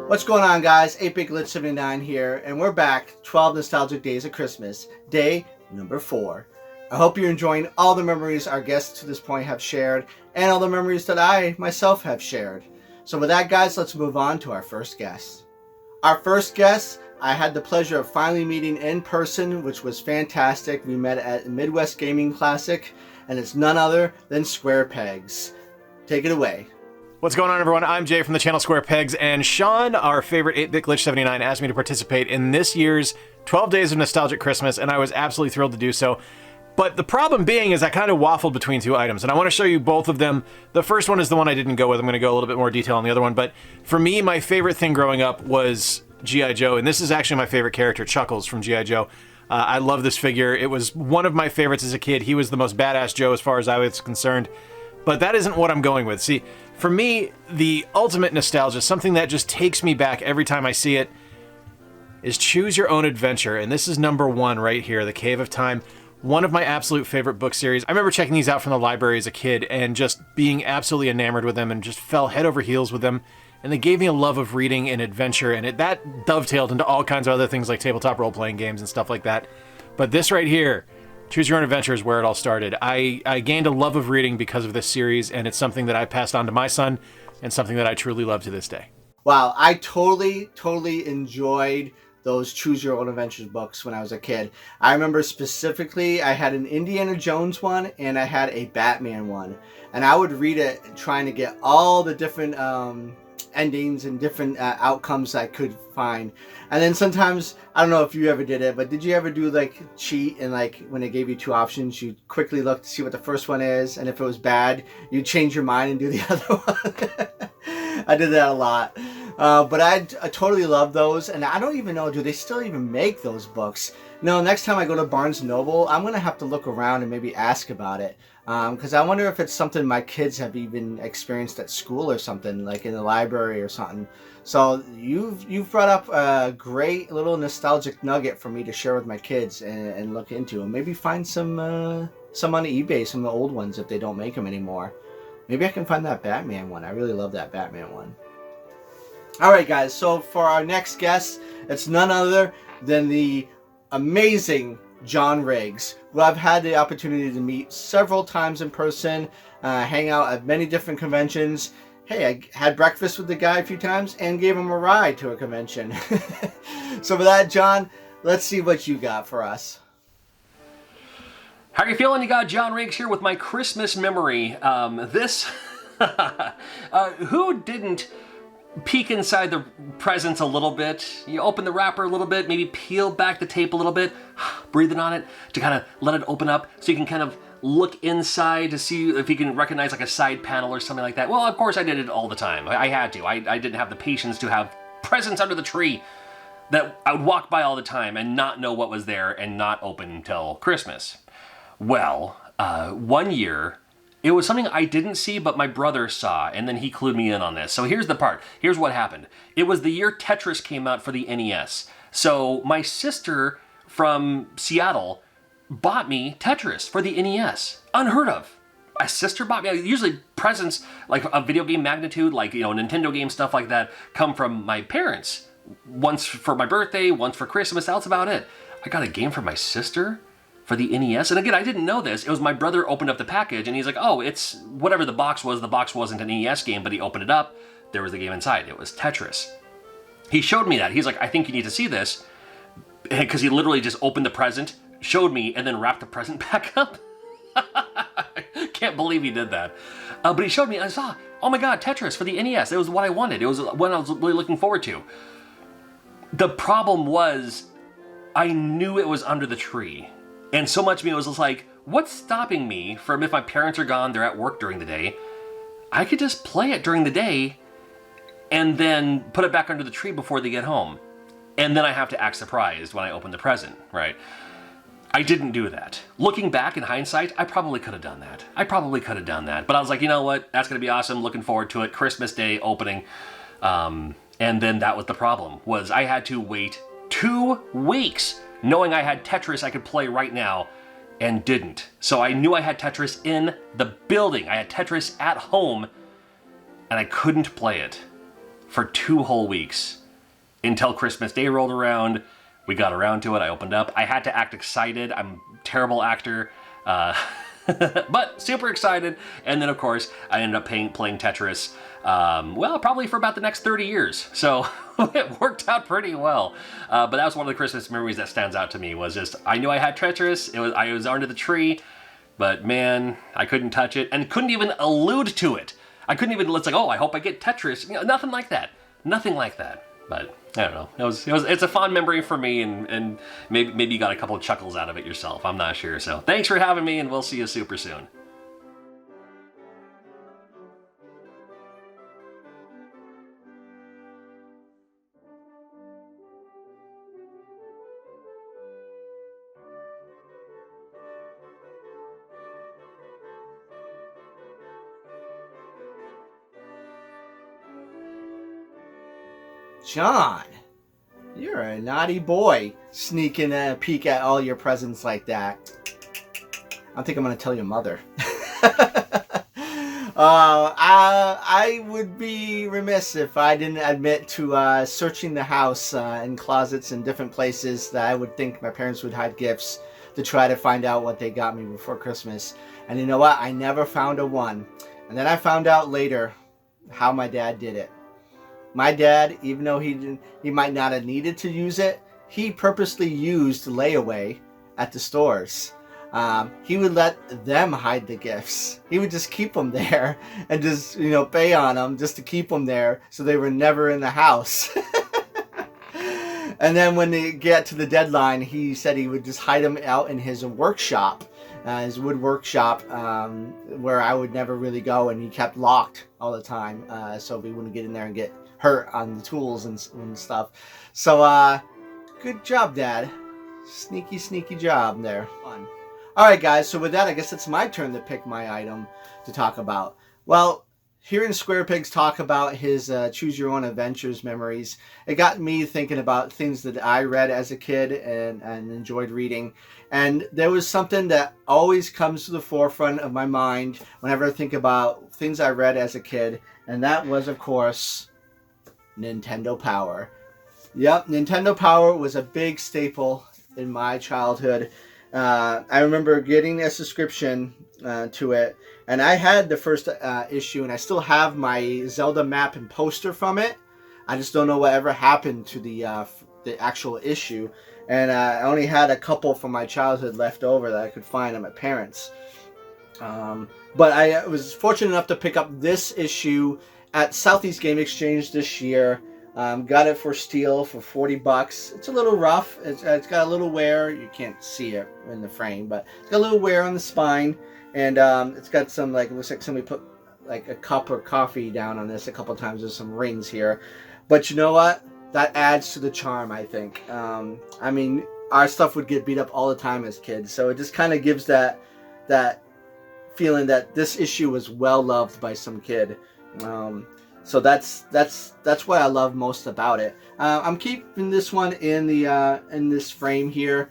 What's going on, guys? 8BigGlitch79 here, and we're back. 12 Nostalgic Days of Christmas, day number 4. I hope you're enjoying all the memories our guests to this point have shared, and all the memories that I, myself, have shared. So with that, guys, let's move on to our first guest. Our first guest, I had the pleasure of finally meeting in person, which was fantastic. We met at Midwest Gaming Classic, and it's none other than Square Pegs. Take it away. What's going on, everyone? I'm Jay from the channel Square Pegs, and Sean, our favorite 8BitGlitch79, asked me to participate in this year's 12 Days of Nostalgic Christmas, and I was absolutely thrilled to do so. But the problem being is I kind of waffled between two items, and I want to show you both of them. The first one is the one I didn't go with. I'm going to go a little bit more detail on the other one, but for me, my favorite thing growing up was G.I. Joe, and this is actually my favorite character, Chuckles from G.I. Joe. I love this figure. It was one of my favorites as a kid. He was the most badass Joe as far as I was concerned. But that isn't what I'm going with. See, for me, the ultimate nostalgia, something that just takes me back every time I see it, is Choose Your Own Adventure. And this is number 1 right here, The Cave of Time. One of my absolute favorite book series. I remember checking these out from the library as a kid and just being absolutely enamored with them and just fell head over heels with them. And they gave me a love of reading and adventure, and that dovetailed into all kinds of other things like tabletop role-playing games and stuff like that. But this right here, Choose Your Own Adventure, is where it all started. I gained a love of reading because of this series, and it's something that I passed on to my son, and something that I truly love to this day. Wow, I totally enjoyed those Choose Your Own Adventures books when I was a kid. I remember specifically I had an Indiana Jones one, and I had a Batman one. And I would read it trying to get all the different endings and different outcomes I could find. And then sometimes, I don't know if you ever did it, but did you ever do like cheat and like when they gave you 2 options, you quickly look to see what the first one is, and if it was bad, you change your mind and do the other one? I did that a lot. But I totally love those, and I don't even know, do they still even make those books? No, next time I go to Barnes & Noble, I'm going to have to look around and maybe ask about it. Because I wonder if it's something my kids have even experienced at school or something, like in the library or something. So you've brought up a great little nostalgic nugget for me to share with my kids and look into, and maybe find some on eBay, some of the old ones if they don't make them anymore. Maybe I can find that Batman one. I really love that Batman one. All right, guys. So for our next guest, it's none other than the amazing John Riggs, who I've had the opportunity to meet several times in person, hang out at many different conventions. Hey, I had breakfast with the guy a few times and gave him a ride to a convention. So with that, John, let's see what you got for us. How are you feeling? You got John Riggs here with my Christmas memory. Who didn't peek inside the presents a little bit? You open the wrapper a little bit, maybe peel back the tape a little bit, breathing on it to kind of let it open up so you can kind of look inside to see if you can recognize like a side panel or something like that. Well, of course I did it all the time. I had to. I didn't have the patience to have presents under the tree that I would walk by all the time and not know what was there and not open until Christmas. Well, one year, it was something I didn't see, but my brother saw, and then he clued me in on this. So here's the part. Here's what happened. It was the year Tetris came out for the NES. So my sister from Seattle bought me Tetris for the NES. Unheard of. My sister bought me, usually presents like a video game magnitude, like, Nintendo game stuff like that, come from my parents. Once for my birthday, once for Christmas, that's about it. I got a game for my sister for the NES. And again, I didn't know this. It was my brother opened up the package and he's like, oh, it's whatever the box was. The box wasn't an NES game, but he opened it up. There was the game inside. It was Tetris. He showed me that. He's like, I think you need to see this. Because he literally just opened the present, showed me, and then wrapped the present back up. Can't believe he did that. But he showed me, and I saw, oh my God, Tetris for the NES. It was what I wanted. It was what I was really looking forward to. The problem was, I knew it was under the tree. And so much of me was just like, what's stopping me from, if my parents are gone, they're at work during the day, I could just play it during the day and then put it back under the tree before they get home. And then I have to act surprised when I open the present, right? I didn't do that. Looking back in hindsight, I probably could have done that. But I was like, you know what? That's going to be awesome. Looking forward to it. Christmas Day opening. And then that was the problem, was I had to wait 2 weeks knowing I had Tetris I could play right now, and didn't. So I knew I had Tetris in the building. I had Tetris at home, and I couldn't play it. for 2 whole weeks until Christmas Day rolled around. We got around to it. I opened up. I had to act excited. I'm a terrible actor. But super excited. And then, of course, I ended up playing Tetris, probably for about the next 30 years. So it worked out pretty well. But that was one of the Christmas memories that stands out to me, was just, I knew I had Tetris. I was under the tree, but man, I couldn't touch it and couldn't even allude to it. I couldn't even, let's like, oh, I hope I get Tetris. Nothing like that. Nothing like that. But I don't know. It's a fond memory for me, and maybe you got a couple of chuckles out of it yourself. I'm not sure. So thanks for having me, and we'll see you super soon. John, you're a naughty boy, sneaking a peek at all your presents like that. I think I'm going to tell your mother. I would be remiss if I didn't admit to searching the house in closets and different places that I would think my parents would hide gifts to try to find out what they got me before Christmas. And you know what? I never found a one. And then I found out later how my dad did it. My dad, even though he might not have needed to use it, he purposely used layaway at the stores. He would let them hide the gifts. He would just keep them there and just, pay on them just to keep them there so they were never in the house. And then when they get to the deadline, he said he would just hide them out in his workshop, his wood workshop, where I would never really go, and he kept locked all the time, so we wouldn't get in there and get hurt on the tools and stuff. So good job, Dad. Sneaky job there. Fun. All right, guys, so with that, I guess it's my turn to pick my item to talk about. Well, hearing Square Pigs talk about his Choose Your Own Adventures memories, it got me thinking about things that I read as a kid and enjoyed reading. And there was something that always comes to the forefront of my mind whenever I think about things I read as a kid, and that was, of course, Nintendo Power. Yep, Nintendo Power was a big staple in my childhood. I remember getting a subscription to it, and I had the first issue, and I still have my Zelda map and poster from it. I just don't know whatever happened to the actual issue, and I only had a couple from my childhood left over that I could find at my parents'. But I was fortunate enough to pick up this issue at Southeast Game Exchange this year. Got it for steel for $40. It's a little rough. It's got a little wear. You can't see it in the frame, but it's got a little wear on the spine, and it's got some, it looks like somebody put like a cup or coffee down on this a couple times. There's some rings here, but you know what? That adds to the charm, I think. I mean, our stuff would get beat up all the time as kids, so it just kind of gives that feeling that this issue was well loved by some kid. So that's what I love most about it. I'm keeping this one in this frame here,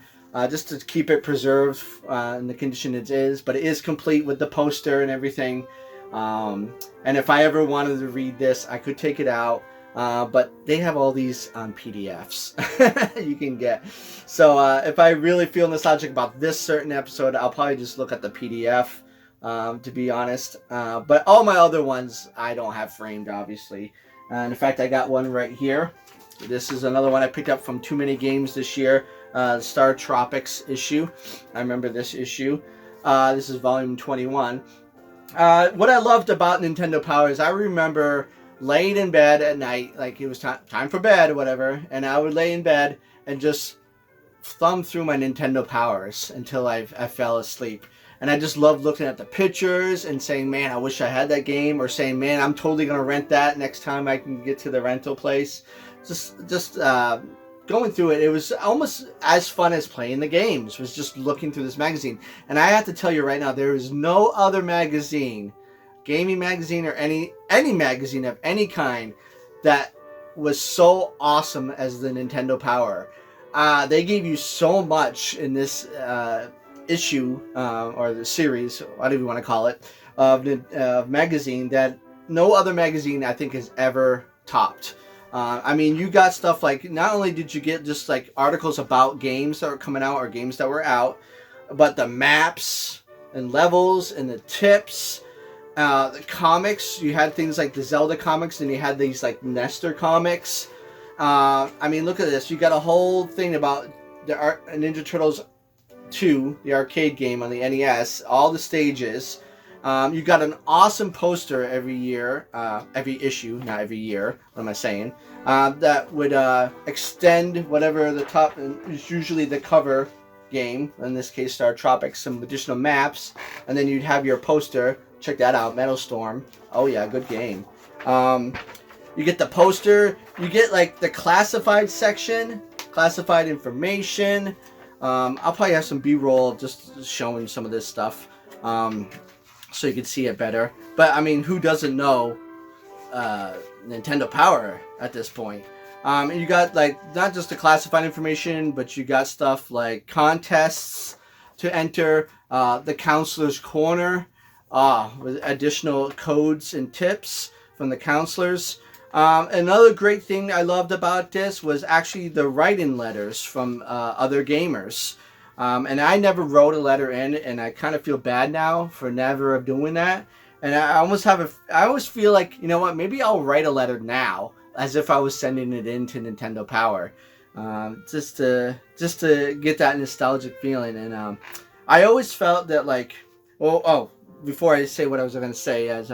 just to keep it preserved in the condition it is. But it is complete with the poster and everything. And if I ever wanted to read this, I could take it out. But they have all these on PDFs you can get. So if I really feel nostalgic about this certain episode, I'll probably just look at the PDF. To be honest, but all my other ones I don't have framed, obviously. And in fact, I got one right here. This is another one I picked up from Too Many Games this year, Star Tropics issue. I remember this issue. This is volume 21. What I loved about Nintendo Power is I remember laying in bed at night, like it was time for bed or whatever, and I would lay in bed and just thumb through my Nintendo Powers until I fell asleep. And I just loved looking at the pictures and saying, man, I wish I had that game, or saying, man, I'm totally going to rent that next time I can get to the rental place. Just going through it, it was almost as fun as playing the games, was just looking through this magazine. And I have to tell you right now, there is no other magazine, gaming magazine or any magazine of any kind, that was so awesome as the Nintendo Power. They gave you so much in this issue, or the series, whatever you want to call it, of magazine, that no other magazine I think has ever topped. I mean, you got stuff like, not only did you get just like articles about games that were coming out or games that were out, but the maps and levels and the tips, the comics. You had things like the Zelda comics, and you had these like Nestor comics. I mean, look at this. You got a whole thing about the Ninja Turtles 2, the arcade game on the NES, all the stages. You got an awesome poster every year, every issue, not every year, what am I saying, that would extend whatever the top, is usually the cover game, in this case Star Tropics, some additional maps, and then you'd have your poster. Check that out, Metal Storm. Oh yeah, good game. You get the poster, you get like the classified section, classified information. I'll probably have some B-roll just showing some of this stuff. So you can see it better. But I mean, who doesn't know Nintendo Power at this point? And you got like not just the classified information, but you got stuff like contests to enter, the counselor's corner, with additional codes and tips from the counselors. Another great thing I loved about this was actually the write-in letters from other gamers. And I never wrote a letter in, and I kind of feel bad now for never doing that. And I always feel like, you know what, maybe I'll write a letter now, as if I was sending it in to Nintendo Power, just to get that nostalgic feeling. And I always felt that, like, before I say what I was going to say, as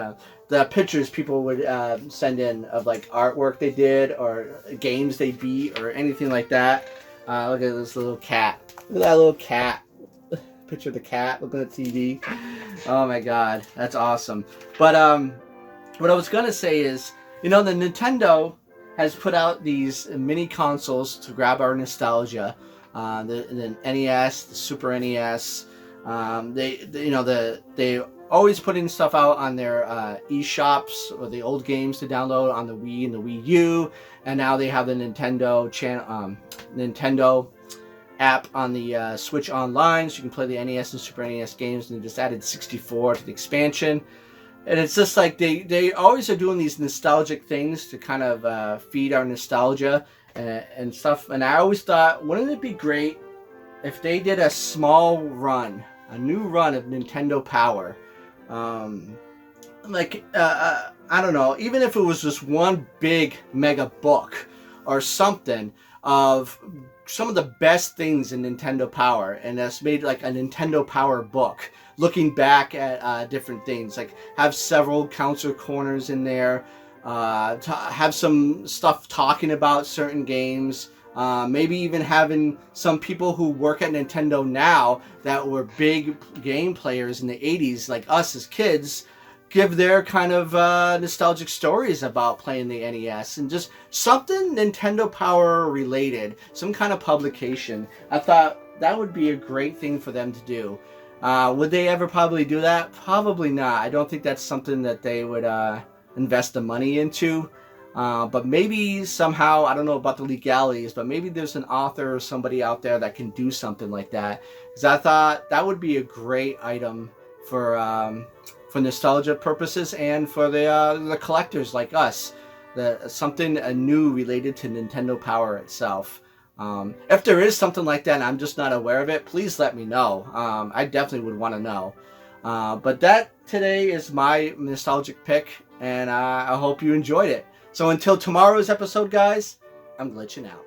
the pictures people would send in of like artwork they did or games they beat or anything like that. Look at this little cat. Look at that little cat. Picture of the cat looking at TV. Oh my god, that's awesome. But what I was gonna say is, you know, the Nintendo has put out these mini consoles to grab our nostalgia. The NES, the Super NES. They always putting stuff out on their eShops, or the old games to download on the Wii and the Wii U, and now they have the Nintendo app on the Switch Online, so you can play the NES and Super NES games, and they just added 64 to the expansion. And it's just like they always are doing these nostalgic things to kind of feed our nostalgia and stuff. And I always thought, wouldn't it be great if they did a small run, a new run of Nintendo Power? I don't know, even if it was just one big mega book or something of some of the best things in Nintendo Power, and that's made like a Nintendo Power book, looking back at different things, like have several counselor corners in there, have some stuff talking about certain games, maybe even having some people who work at Nintendo now that were big game players in the 80s, like us as kids, give their kind of nostalgic stories about playing the NES, and just something Nintendo Power related, some kind of publication. I thought that would be a great thing for them to do. Would they ever probably do that? Probably not. I don't think that's something that they would invest the money into. But maybe somehow, I don't know about the legalities, but maybe there's an author or somebody out there that can do something like that. Because I thought that would be a great item for nostalgia purposes, and for the collectors like us, something new related to Nintendo Power itself. If there is something like that and I'm just not aware of it, please let me know. I definitely would want to know. But that today is my nostalgic pick, and I hope you enjoyed it. So until tomorrow's episode, guys, I'm glitching out.